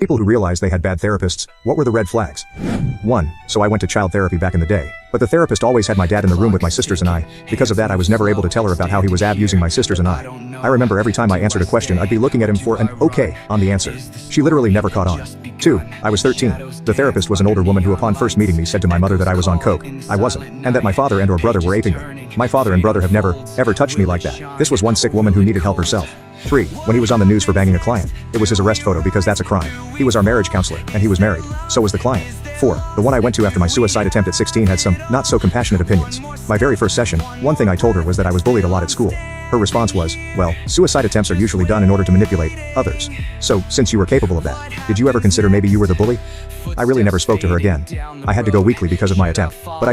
People who realized they had bad therapists, what were the red flags? 1. So I went to child therapy back in the day. But the therapist always had my dad in the room with my sisters and I. Because of that I was never able to tell her about how he was abusing my sisters and I. I remember every time I answered a question I'd be looking at him for an okay on the answer. She literally never caught on. 2. I was 13. The therapist was an older woman who upon first meeting me said to my mother that I was on coke. I wasn't. And that my father and or brother were aping me. My father and brother have never, ever touched me like that. This was one sick woman who needed help herself. 3. When he was on the news for banging a client, it was his arrest photo because that's a crime. He was our marriage counselor, and he was married. So was the client. 4. The one I went to after my suicide attempt at 16 had some not so compassionate opinions. My very first session, one thing I told her was that I was bullied a lot at school. Her response was, well, suicide attempts are usually done in order to manipulate others. So, since you were capable of that, did you ever consider maybe you were the bully? I really never spoke to her again. I had to go weekly because of my attempt, but I